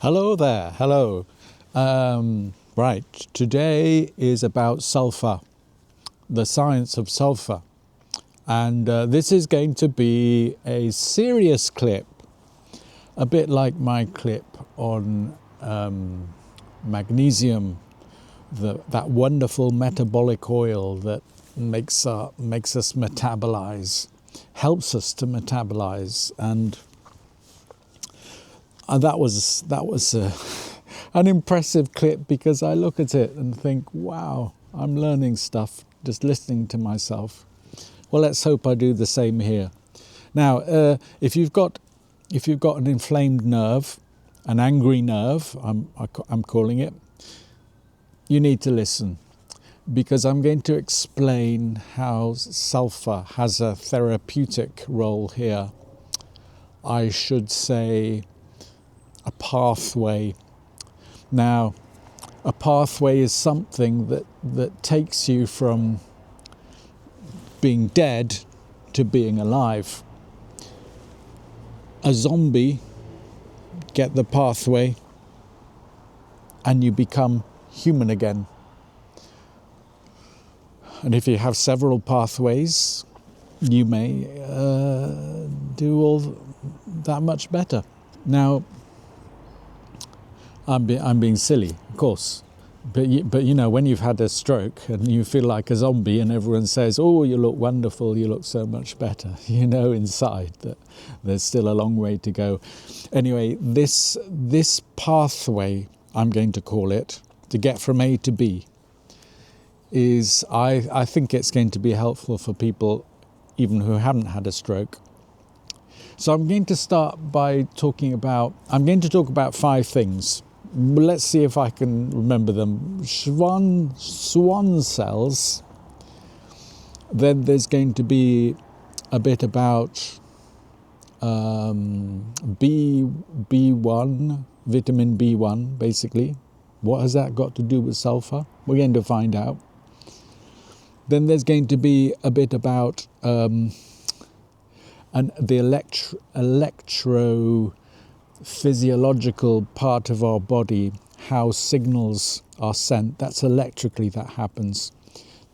Hello there, hello. Right, today is about sulfur, the science of sulfur. And this is going to be a serious clip, a bit like my clip on magnesium, that wonderful metabolic oil that makes us metabolize, helps us to metabolize. And that was an impressive clip, because I look at it and think, wow, I'm learning stuff just listening to myself. Well, let's hope I do the same here. Now, if you've got an inflamed nerve, an angry nerve, I'm calling it, you need to listen, because I'm going to explain how sulfur has a therapeutic role here. I should say a pathway. Now, a pathway is something that takes you from being dead to being alive. A zombie, get the pathway, and you become human again. And if you have several pathways, you may do all that much better. Now, I'm being silly, of course, but you know, when you've had a stroke and you feel like a zombie and everyone says, "Oh, you look wonderful, you look so much better," you know inside that there's still a long way to go. Anyway, this pathway, I'm going to call it, to get from A to B, is I think it's going to be helpful for people even who haven't had a stroke. So I'm going to start by talking about 5 things. Let's see if I can remember them. Schwann cells. Then there's going to be a bit about B1, vitamin B1, basically. What has that got to do with sulfur? We're going to find out. Then there's going to be a bit about the electrophysiological part of our body, how signals are sent. That's electrically that happens.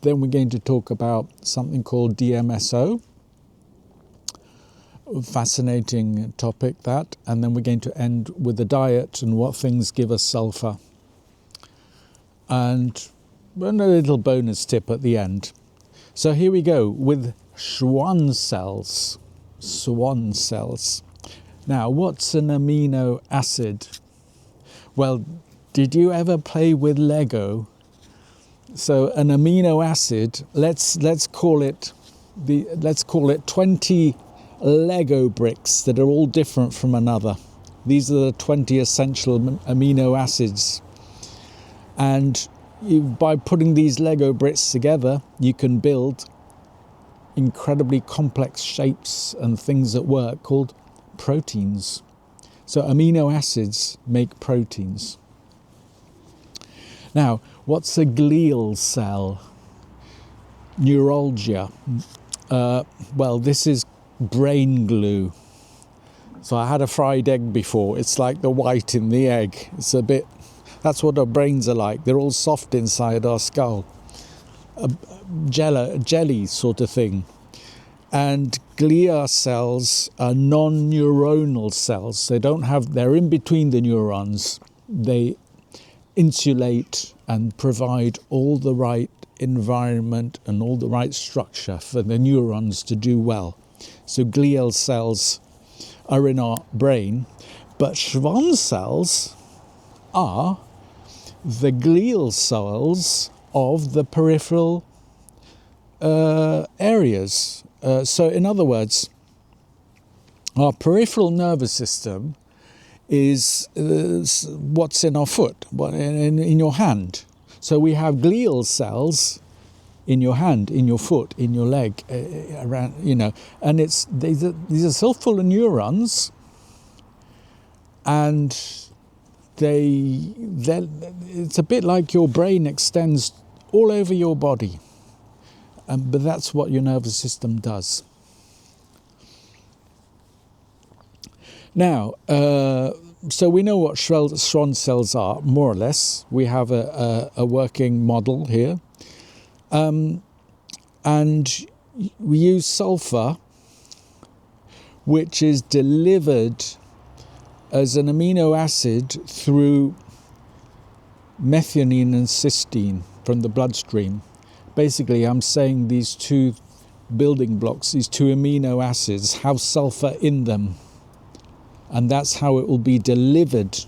Then we're going to talk about something called DMSO. Fascinating topic, that. And then we're going to end with the diet and what things give us sulfur. And a little bonus tip at the end. So here we go with Schwann cells. Schwann cells. Now, what's an amino acid? Well, did you ever play with Lego? So an amino acid, let's call it 20 Lego bricks that are all different from another. These are the 20 essential amino acids. And by putting these Lego bricks together, you can build incredibly complex shapes and things that work called proteins. So amino acids make proteins. Now, what's a glial cell? Neuroglia. Well, this is brain glue. So I had a fried egg before. It's like the white in the egg. That's what our brains are like. They're all soft inside our skull. Jelly sort of thing. And glial cells are non-neuronal cells. They're in between the neurons. They insulate and provide all the right environment and all the right structure for the neurons to do well. So glial cells are in our brain, but Schwann cells are the glial cells of the peripheral areas. So in other words, our peripheral nervous system is what's in our foot, in your hand. So we have glial cells in your hand, in your foot, in your leg, around, and these are so full of neurons, and it's a bit like your brain extends all over your body. But that's what your nervous system does. Now, So we know what Schwann cells are, more or less. We have a working model here. And we use sulfur, which is delivered as an amino acid through methionine and cysteine from the bloodstream. Basically, I'm saying these two building blocks, these two amino acids, have sulfur in them. And that's how it will be delivered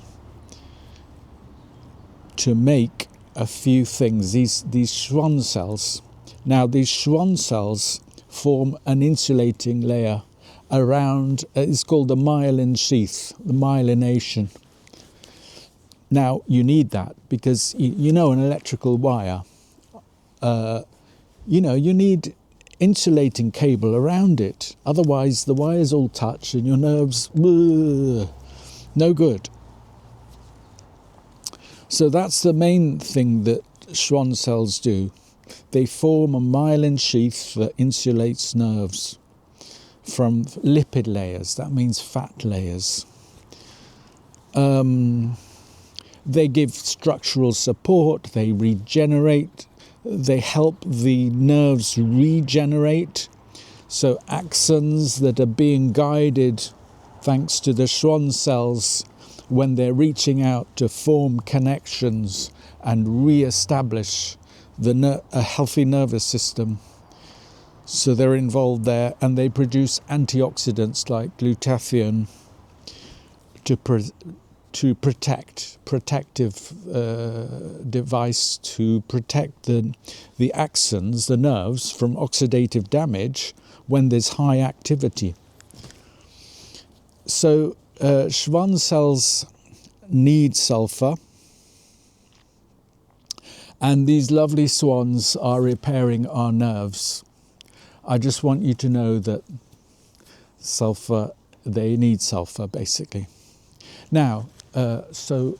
to make a few things, these Schwann cells. Now, these Schwann cells form an insulating layer around, it's called the myelin sheath, the myelination. Now, you need that because, you know, an electrical wire, you need insulating cable around it. Otherwise, the wires all touch and your nerves, no good. So that's the main thing that Schwann cells do. They form a myelin sheath that insulates nerves from lipid layers. That means fat layers. They give structural support. They regenerate. They help the nerves regenerate. So axons that are being guided thanks to the Schwann cells when they're reaching out to form connections and re-establish a healthy nervous system. So they're involved there, and they produce antioxidants like glutathione to protective device to protect the axons, the nerves, from oxidative damage when there's high activity. So Schwann cells need sulfur, and these lovely swans are repairing our nerves. I just want you to know that sulfur, they need sulfur basically. Now, so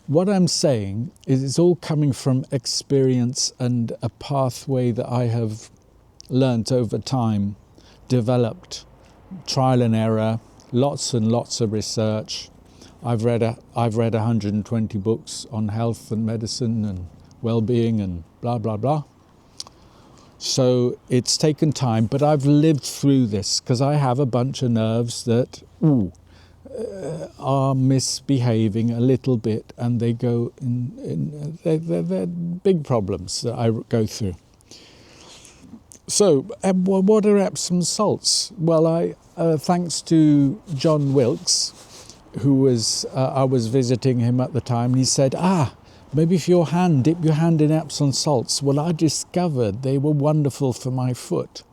what I'm saying is it's all coming from experience and a pathway that I have learnt over time, developed, trial and error, lots and lots of research. I've read 120 books on health and medicine and well-being and blah, blah, blah. So it's taken time, but I've lived through this because I have a bunch of nerves that are misbehaving a little bit, and they go they're big problems that I go through. So what are Epsom salts? Well, thanks to John Wilkes, who was I was visiting him at the time, and he said, maybe dip your hand in Epsom salts. Well, I discovered they were wonderful for my foot.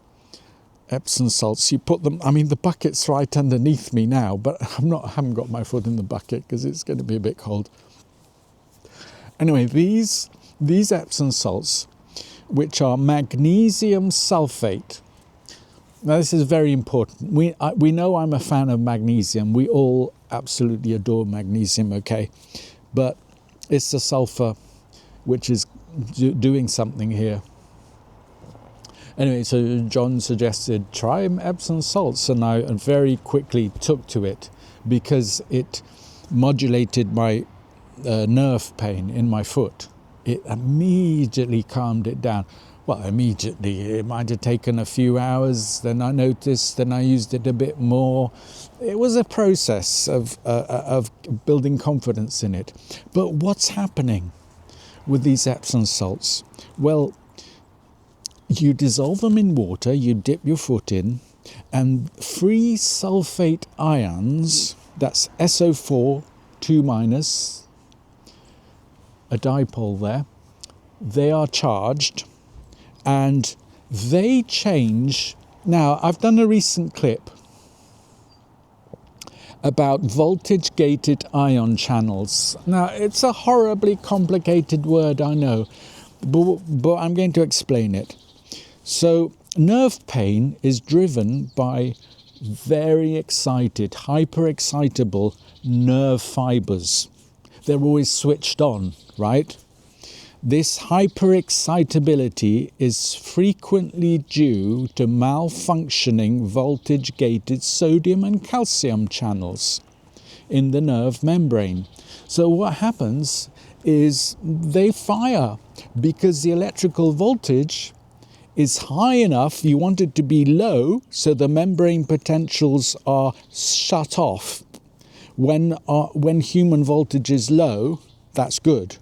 Epsom salts, you put them, I mean, the bucket's right underneath me now, but I haven't got my foot in the bucket because it's going to be a bit cold. Anyway, these Epsom salts, which are magnesium sulphate. Now, this is very important. We know I'm a fan of magnesium. We all absolutely adore magnesium, okay? But it's the sulfur which is doing something here. Anyway, so John suggested try Epsom salts, and I very quickly took to it because it modulated my nerve pain in my foot. It immediately calmed it down. Well, immediately. It might have taken a few hours, then I noticed, then I used it a bit more. It was a process of building confidence in it. But what's happening with these Epsom salts? Well, you dissolve them in water, you dip your foot in, and free sulfate ions, that's SO₄², a dipole there, they are charged and they change. Now, I've done a recent clip about voltage-gated ion channels. Now, it's a horribly complicated word, I know, but I'm going to explain it. So nerve pain is driven by very excited, hyper-excitable nerve fibers. They're always switched on, right? This hyper-excitability is frequently due to malfunctioning voltage-gated sodium and calcium channels in the nerve membrane. So what happens is they fire because the electrical voltage is high enough. You want it to be low, so the membrane potentials are shut off. When human voltage is low, that's good.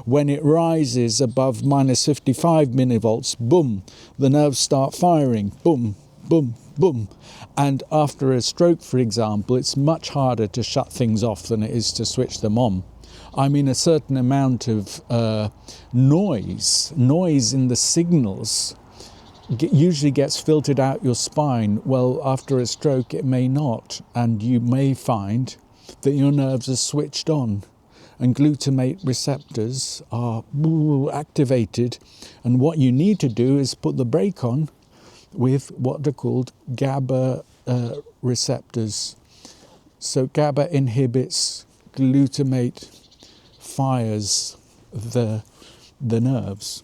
When it rises above minus 55 millivolts, boom, the nerves start firing, boom, boom, boom. And after a stroke, for example, it's much harder to shut things off than it is to switch them on. I mean, a certain amount of noise in the signals usually gets filtered out your spine. Well, after a stroke, it may not, and you may find that your nerves are switched on and glutamate receptors are activated, and what you need to do is put the brake on with what are called GABA receptors. So GABA inhibits, glutamate fires the nerves.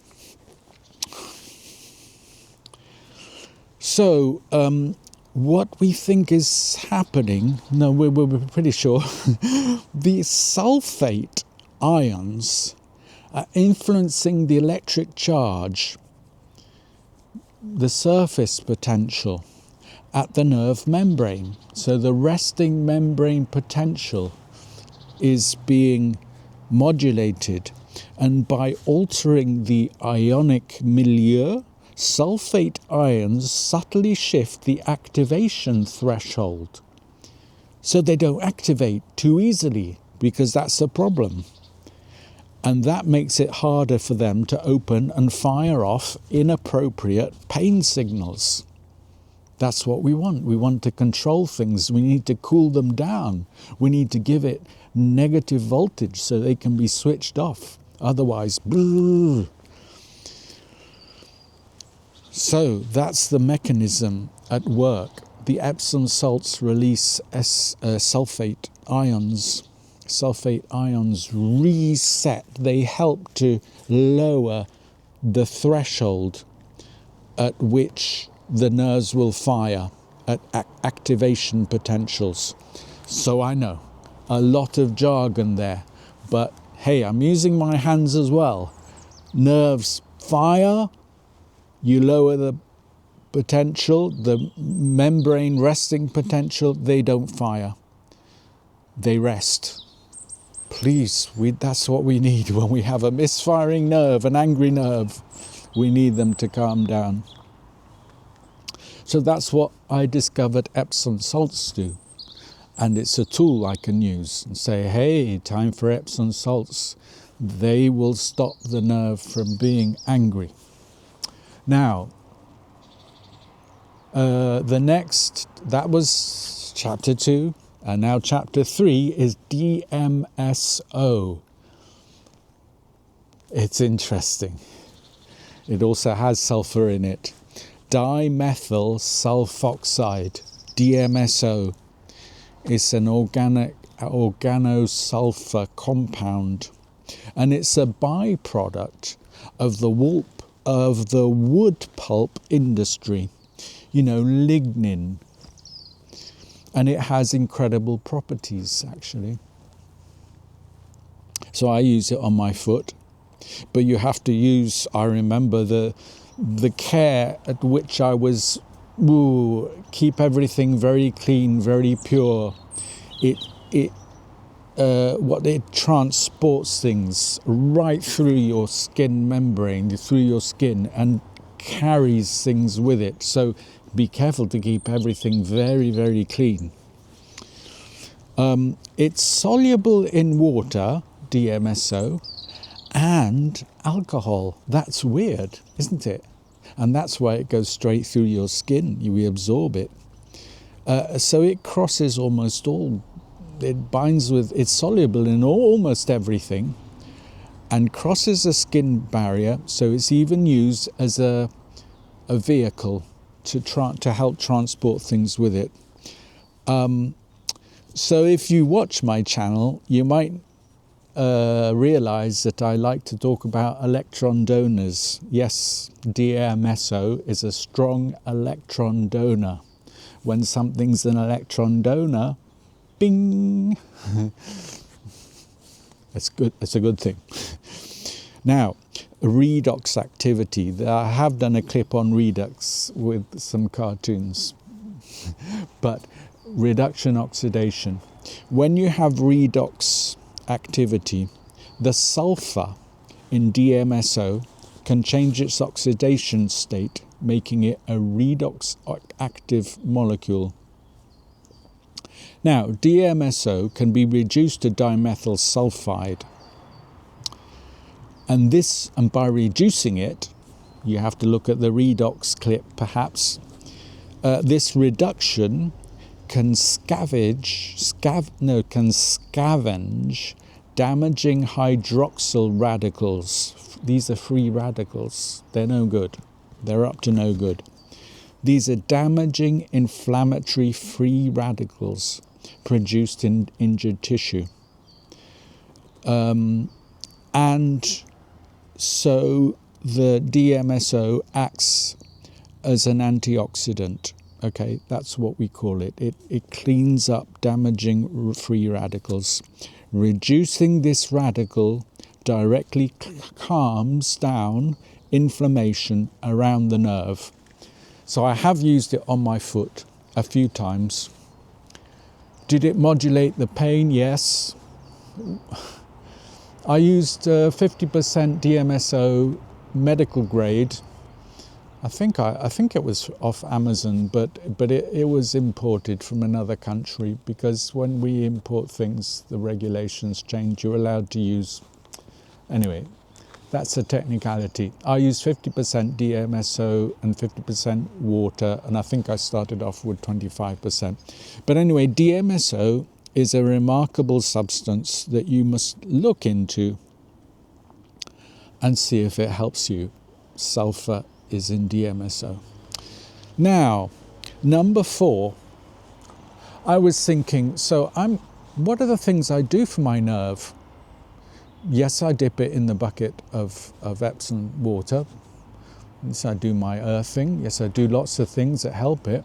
So what we think is happening, we're pretty sure, the sulfate ions are influencing the electric charge, the surface potential at the nerve membrane. So the resting membrane potential is being modulated, and by altering the ionic milieu, sulfate ions subtly shift the activation threshold. So they don't activate too easily, because that's the problem. And that makes it harder for them to open and fire off inappropriate pain signals. That's what we want. We want to control things. We need to cool them down. We need to give it negative voltage so they can be switched off. Otherwise, blah. So that's the mechanism at work. The Epsom salts release sulfate ions. Sulfate ions reset. They help to lower the threshold at which the nerves will fire at activation potentials. So I know, a lot of jargon there, but hey, I'm using my hands as well. Nerves fire, you lower the potential, the membrane resting potential, they don't fire. They rest. Please, that's what we need when we have a misfiring nerve, an angry nerve. We need them to calm down. So that's what I discovered Epsom salts do. And it's a tool I can use and say, hey, time for Epsom salts. They will stop the nerve from being angry. Now, that was chapter 2, and now chapter 3 is DMSO. It's interesting. It also has sulfur in it. Dimethyl sulfoxide, DMSO. It's an organosulfur compound, and it's a byproduct of the wood pulp industry, lignin. And it has incredible properties, actually. So I use it on my foot, but you have to use, I remember the care at which I was, keep everything very clean, very pure. It transports things right through your skin membrane, through your skin, and carries things with it. So be careful to keep everything very, very clean. It's soluble in water, DMSO, and alcohol. That's weird, isn't it? And that's why it goes straight through your skin. We absorb it. So it crosses almost all. It binds with, it's soluble in almost everything and crosses a skin barrier. So it's even used as a vehicle to help transport things with it. So if you watch my channel, you might realize that I like to talk about electron donors. Yes, DMSO is a strong electron donor. When something's an electron donor, Bing! It's good. It's a good thing. Now, redox activity. I have done a clip on redox with some cartoons. But reduction oxidation. When you have redox activity, the sulfur in DMSO can change its oxidation state, making it a redox active molecule. Now, DMSO can be reduced to dimethyl sulfide. And by reducing it, you have to look at the redox clip perhaps, this reduction can scavenge damaging hydroxyl radicals. These are free radicals. They're no good. They're up to no good. These are damaging inflammatory free radicals produced in injured tissue. And so the DMSO acts as an antioxidant. Okay, that's what we call it. It cleans up damaging free radicals. Reducing this radical directly calms down inflammation around the nerve. So I have used it on my foot a few times. Did it modulate the pain? Yes. I used 50% DMSO medical grade. I think it was off Amazon, but it was imported from another country, because when we import things, the regulations change. You're allowed to use... Anyway, that's a technicality. I used 50% DMSO and 50% water, and I think I started off with 25%. But anyway, DMSO is a remarkable substance that you must look into and see if it helps you. Sulfur is in DMSO. Now, number 4, I was thinking, what are the things I do for my nerve? Yes, I dip it in the bucket of Epsom water. Yes, I do my earthing. Yes, I do lots of things that help it.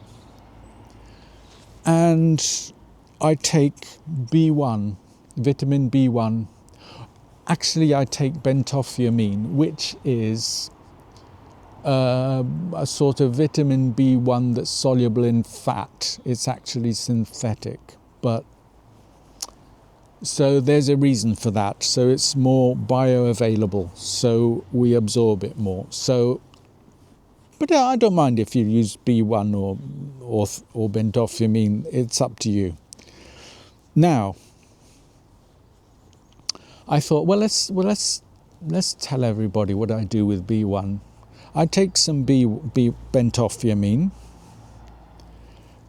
And I take B1, vitamin B1. Actually, I take bentophyamine, which is a sort of vitamin B1 that's soluble in fat. It's actually synthetic, but so there's a reason for that. So it's more bioavailable, so we absorb it more. So, but I don't mind if you use B1 or bentophyamine. It's up to you. Now, I thought, let's tell everybody what I do with B1. I take some bentophyamine,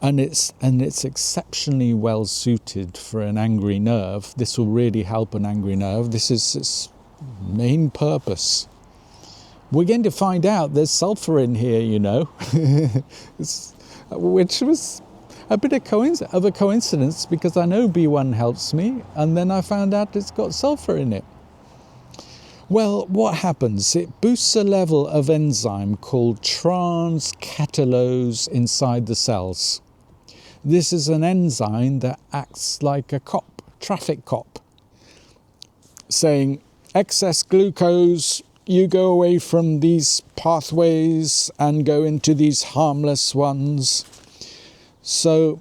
and it's exceptionally well suited for an angry nerve. This will really help an angry nerve. This is its main purpose. We're going to find out there's sulfur in here, you know, which was a bit of a coincidence, because I know B1 helps me, and then I found out it's got sulfur in it. Well, what happens? It boosts a level of enzyme called transcatallose inside the cells. This is an enzyme that acts like a traffic cop, saying, excess glucose, you go away from these pathways and go into these harmless ones. So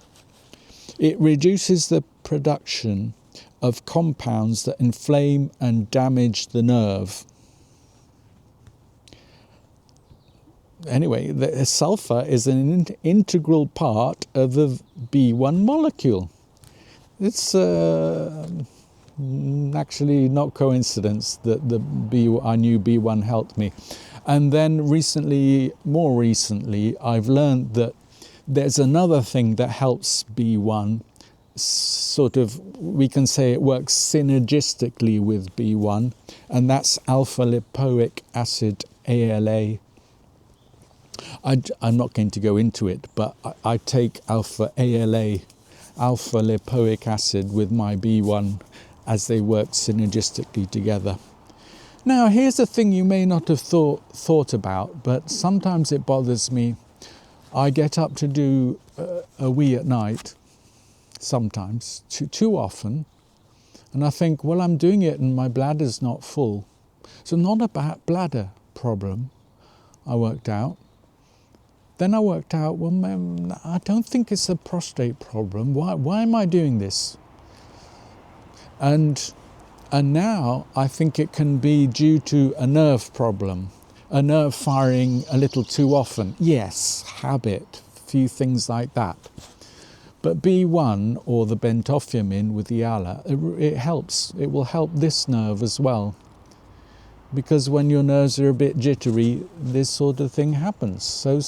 it reduces the production of compounds that inflame and damage the nerve. Anyway, the sulfur is an integral part of the B1 molecule. It's actually not coincidence that I knew B1 helped me. And then more recently, I've learned that there's another thing that helps B1. Sort of, we can say it works synergistically with B1, and that's alpha lipoic acid, ALA. I'm not going to go into it, but I take alpha lipoic acid with my B1 as they work synergistically together. Now, here's a thing you may not have thought about, but sometimes it bothers me. I get up to do a wee at night, sometimes, too often. And I think, well, I'm doing it and my bladder's not full. So not a bladder problem, I worked out. Then I worked out, well, I don't think it's a prostate problem. Why am I doing this? And now I think it can be due to a nerve problem, a nerve firing a little too often. Yes, habit, few things like that. But B1 or the bentophyamine with the ALA, it helps. It will help this nerve as well. Because when your nerves are a bit jittery, this sort of thing happens. So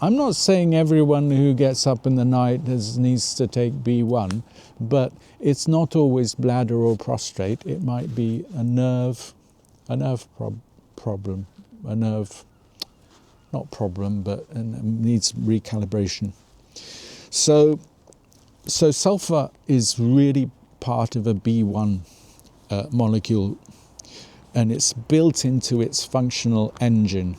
I'm not saying everyone who gets up in the night needs to take B1, but it's not always bladder or prostate. It might be a nerve problem, a nerve, not problem, but needs recalibration. So sulfur is really part of a B1 molecule, and it's built into its functional engine.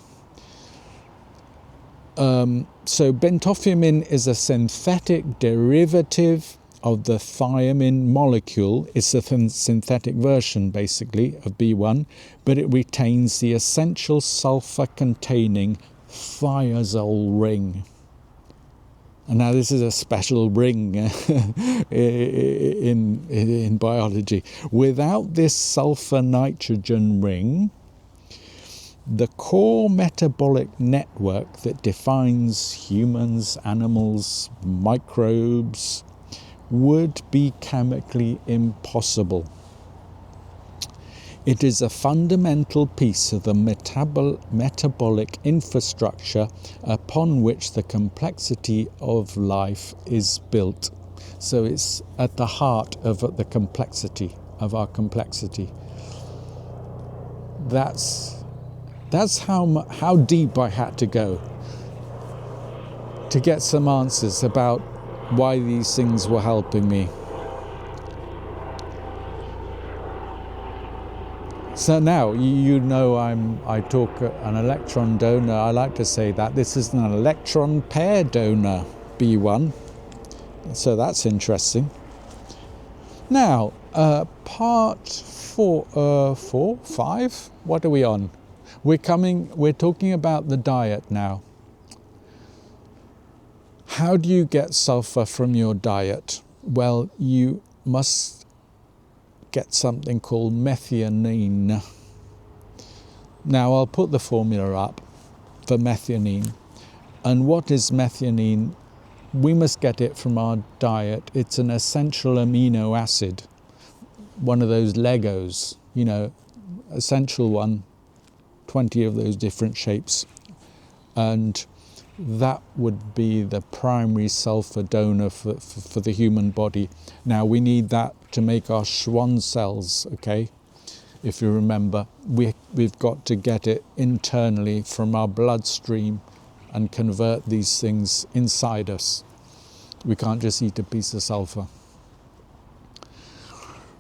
So bentophyamine is a synthetic derivative of the thiamine molecule. It's a synthetic version, basically, of B1, but it retains the essential sulfur-containing thiazole ring. And now this is a special ring in biology. Without this sulfur-nitrogen ring, the core metabolic network that defines humans, animals, microbes would be chemically impossible. It is a fundamental piece of the metabolic infrastructure upon which the complexity of life is built. So it's at the heart of the complexity, of our complexity. That's how deep I had to go to get some answers about why these things were helping me. So now you know I talk an electron donor. I like to say that this is an electron pair donor, B1. So that's interesting. Now, part 5. What are we on? We're talking about the diet now. How do you get sulfur from your diet? Well, you must get something called methionine. Now I'll put the formula up for methionine. And what is methionine? We must get it from our diet. It's an essential amino acid, one of those Legos, essential one, 20 of those different shapes. And that would be the primary sulfur donor for the human body. Now we need that to make our Schwann cells, okay? If you remember, we've got to get it internally from our bloodstream and convert these things inside us. We can't just eat a piece of sulfur.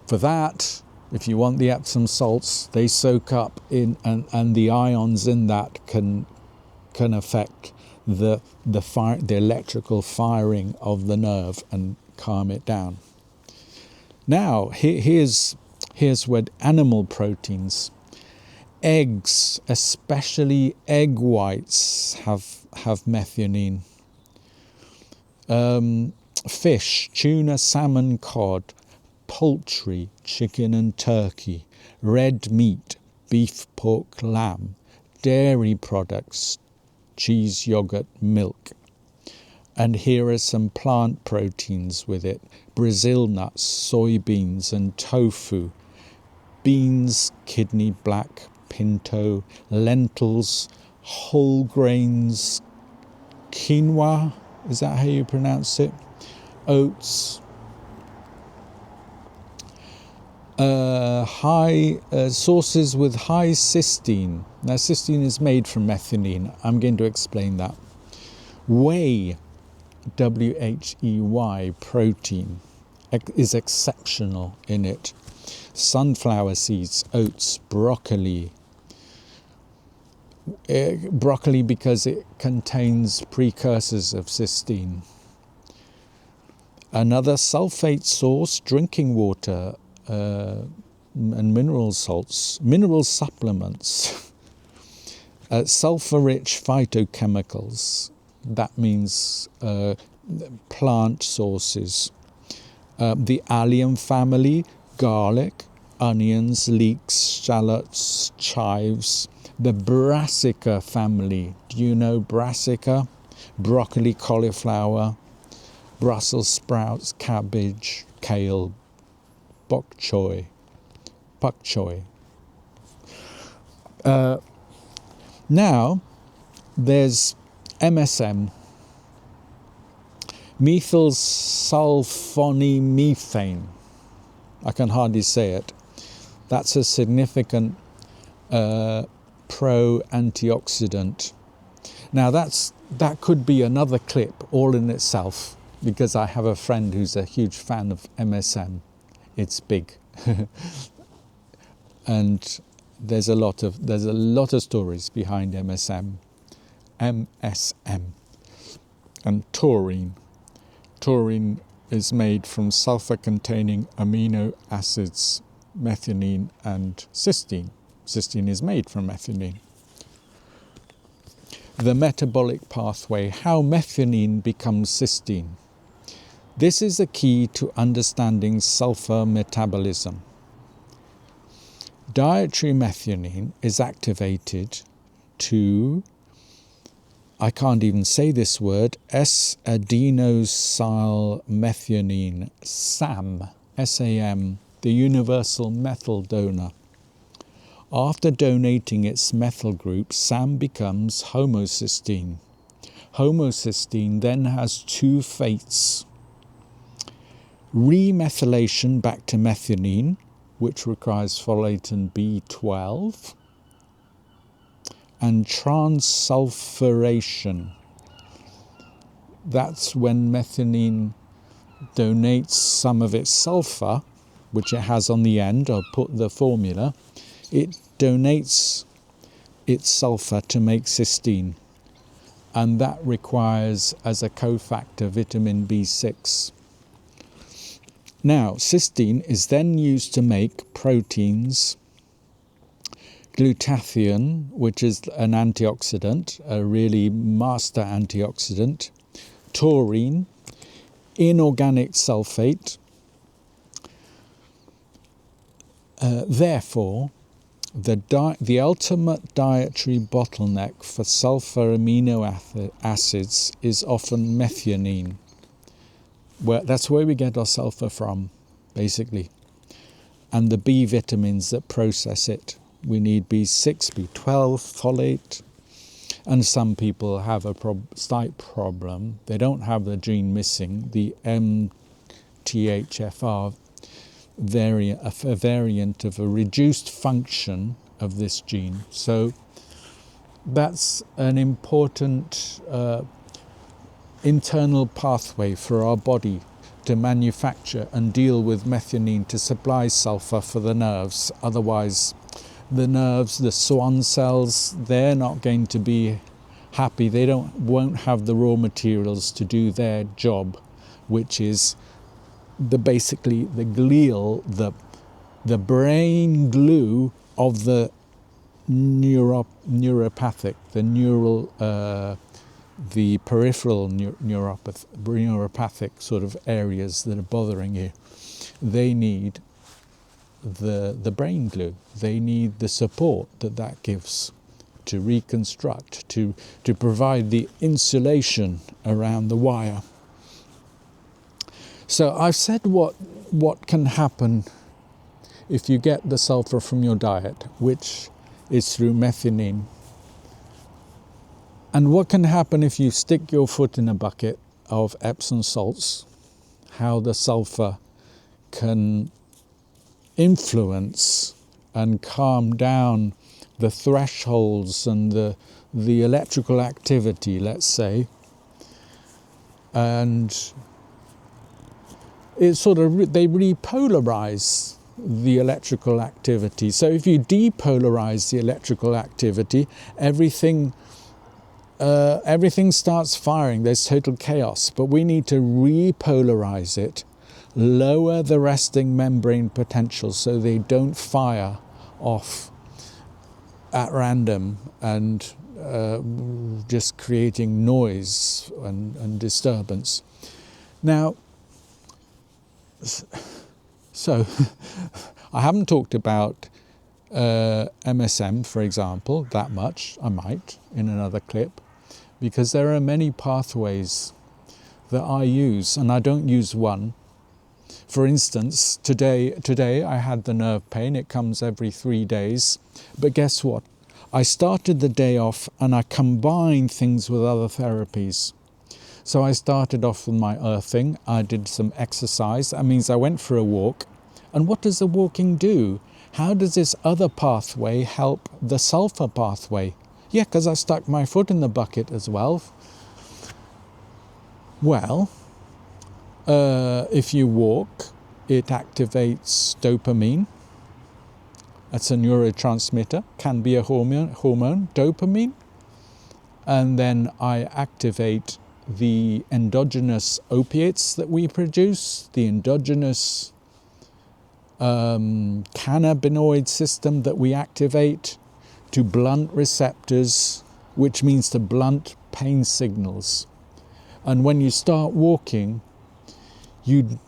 For that, if you want the Epsom salts, they soak up in, and the ions in that can affect the electrical firing of the nerve and calm it down. Now, here's what animal proteins. Eggs, especially egg whites, have methionine. Fish, tuna, salmon, cod, poultry, chicken and turkey, red meat, beef, pork, lamb, dairy products, cheese, yogurt, milk. And here are some plant proteins with it: Brazil nuts, soybeans and tofu, beans, kidney, black, pinto, lentils, whole grains, quinoa, is that how you pronounce it? Oats, sources with high cysteine. Now cysteine is made from methionine. I'm going to explain that. Whey, W-H-E-Y, protein is exceptional in it. Sunflower seeds, oats, broccoli. Broccoli because it contains precursors of cysteine. Another sulfate source, drinking water and mineral salts, mineral supplements, sulfur-rich phytochemicals, that means plant sources. The allium family, garlic, onions, leeks, shallots, chives. The brassica family, do you know brassica? Broccoli, cauliflower, Brussels sprouts, cabbage, kale, bok choy, pak choy. Now, there's MSM, methyl sulfonimethane. I can hardly say it. That's a significant pro-antioxidant. Now that could be another clip all in itself, because I have a friend who's a huge fan of MSM. It's big. And there's a lot of stories behind MSM. And taurine. Taurine is made from sulfur-containing amino acids, methionine and cysteine. Cysteine is made from methionine. The metabolic pathway, how methionine becomes cysteine. This is the key to understanding sulfur metabolism. Dietary methionine is activated to, I can't even say this word, S-adenosylmethionine, SAM, SAM, the universal methyl donor. After donating its methyl group, SAM becomes homocysteine. Homocysteine then has two fates. Remethylation back to methionine, which requires folate and B12, and transsulfuration. That's when methionine donates some of its sulfur, which it has on the end. I'll put the formula. It donates its sulfur to make cysteine, and that requires, as a cofactor, vitamin B6. Now, cysteine is then used to make proteins, glutathione, which is an antioxidant, a really master antioxidant, taurine, inorganic sulfate. Therefore, the ultimate dietary bottleneck for sulfur amino acids is often methionine. That's where we get our sulfur from, basically. And the B vitamins that process it. We need B6, B12, folate. And some people have a slight problem. They don't have the gene missing, the MTHFR variant, a variant of a reduced function of this gene. So that's an important internal pathway for our body to manufacture and deal with methionine to supply sulfur for the nerves. Otherwise, the nerves, the Schwann cells, they're not going to be happy. They won't have the raw materials to do their job, which is basically the glial, the brain glue of the neuropathic, the neural, the peripheral neuropathic sort of areas that are bothering you. They need the brain glue. They need the support that gives to reconstruct, to provide the insulation around the wire. So I've said what can happen if you get the sulfur from your diet, which is through methionine. And what can happen if you stick your foot in a bucket of Epsom salts, how the sulfur can influence and calm down the thresholds and the electrical activity, let's say. And it they repolarize the electrical activity. So if you depolarize the electrical activity, everything everything starts firing. There's total chaos, but we need to repolarize it, lower the resting membrane potential so they don't fire off at random and just creating noise and disturbance. Now, so I haven't talked about MSM, for example, that much. I might in another clip, because there are many pathways that I use, and I don't use one. For instance, today I had the nerve pain. It comes every 3 days. But guess what? I started the day off and I combined things with other therapies. So I started off with my earthing. I did some exercise. That means I went for a walk. And what does the walking do? How does this other pathway help the sulfur pathway? Yeah, because I stuck my foot in the bucket as well. Well, if you walk, it activates dopamine. That's a neurotransmitter, can be a hormone, dopamine. And then I activate the endogenous opiates that we produce, the endogenous cannabinoid system that we activate to blunt receptors, which means to blunt pain signals. And when you start walking, you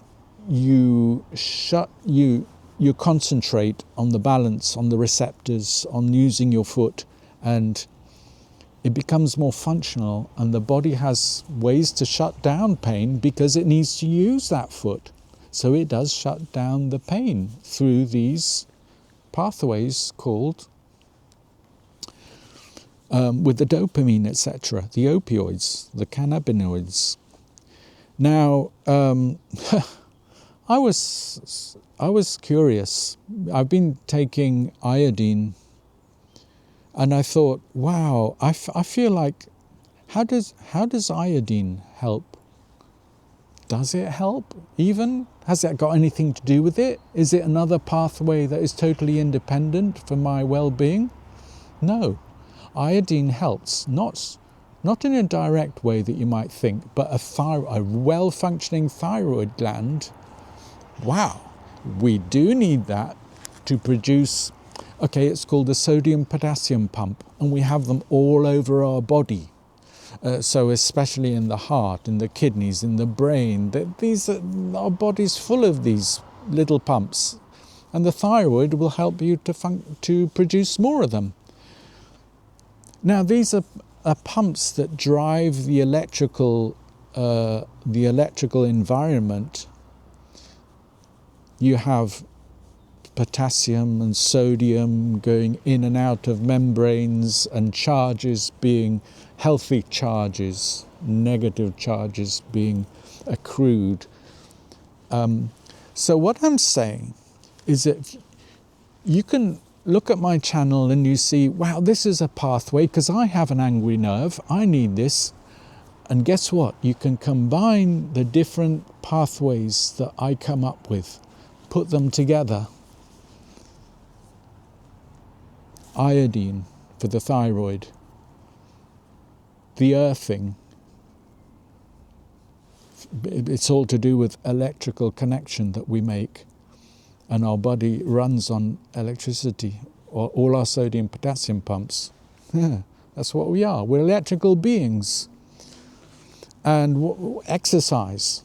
concentrate on the balance, on the receptors, on using your foot, and it becomes more functional, and the body has ways to shut down pain because it needs to use that foot. So it does shut down the pain through these pathways called, with the dopamine, etc., the opioids, the cannabinoids. Now, I was curious. I've been taking iodine, and I thought, wow, I feel like, how does iodine help? Does it help even? Has that got anything to do with it? Is it another pathway that is totally independent for my well-being? No. Iodine helps, not in a direct way that you might think, but a well-functioning thyroid gland. Wow, we do need that to produce, okay, it's called the sodium-potassium pump, and we have them all over our body. So especially in the heart, in the kidneys, in the brain, our body's full of these little pumps, and the thyroid will help you to produce more of them. Now these are pumps that drive the electrical environment. You have potassium and sodium going in and out of membranes, and charges being healthy charges, negative charges being accrued. So what I'm saying is that you can look at my channel and you see, wow, this is a pathway because I have an angry nerve, I need this. And guess what? You can combine the different pathways that I come up with, put them together. Iodine for the thyroid, the earthing. It's all to do with electrical connection that we make, and our body runs on electricity, or all our sodium potassium pumps. That's what we are. We're electrical beings. And exercise.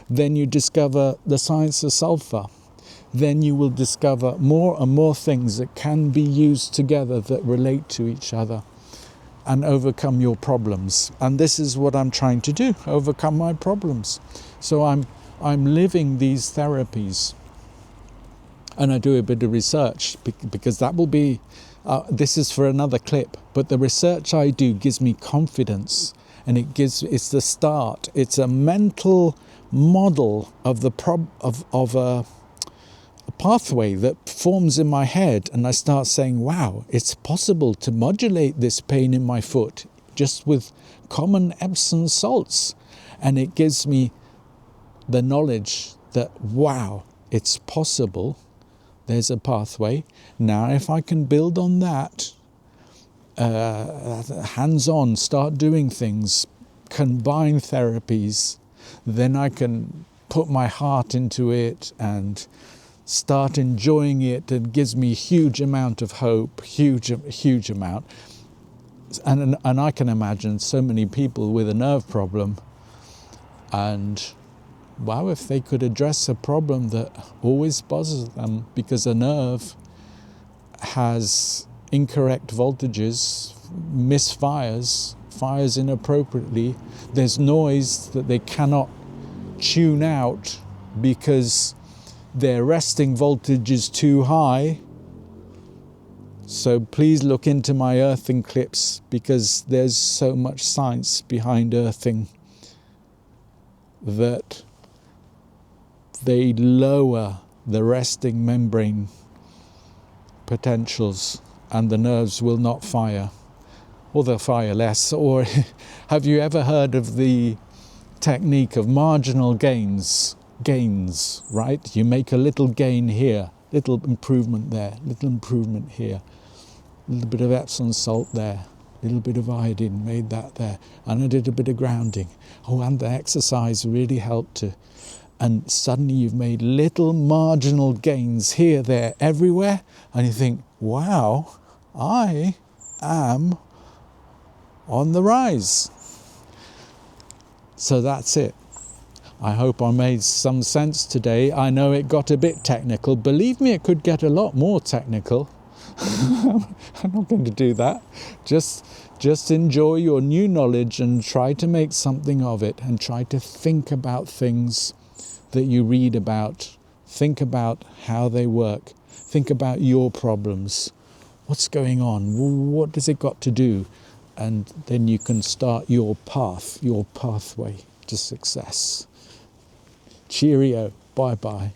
Then you discover the science of sulphur. Then you will discover more and more things that can be used together that relate to each other and overcome your problems. And this is what I'm trying to do, overcome my problems. So I'm living these therapies, and I do a bit of research because that will be, this is for another clip, but the research I do gives me confidence, and it's the start. It's a mental model of a pathway that forms in my head, and I start saying, wow, it's possible to modulate this pain in my foot just with common Epsom salts. And it gives me the knowledge that, wow, it's possible. There's a pathway. Now if I can build on that hands-on, start doing things, combine therapies, then I can put my heart into it and start enjoying it. It gives me a huge amount of hope, huge amount. And I can imagine so many people with a nerve problem, and wow, if they could address a problem that always bothers them because a nerve has incorrect voltages, misfires, fires inappropriately, there's noise that they cannot tune out because their resting voltage is too high. So please look into my earthing clips, because there's so much science behind earthing that they lower the resting membrane potentials and the nerves will not fire, or they'll fire less. Or have you ever heard of the technique of marginal gains, right? You make a little gain here, little improvement there, little improvement here, a little bit of Epsom salt there, a little bit of iodine, made that there, and I did a bit of grounding. Oh, and the exercise really helped too. And suddenly you've made little marginal gains here, there, everywhere, and you think, wow, I am on the rise. So that's it. I hope I made some sense today. I know it got a bit technical. Believe me, it could get a lot more technical. I'm not going to do that. Just enjoy your new knowledge and try to make something of it, and try to think about things that you read about. Think about how they work. Think about your problems. What's going on? What does it got to do? And then you can start your path, your pathway to success. Cheerio. Bye-bye.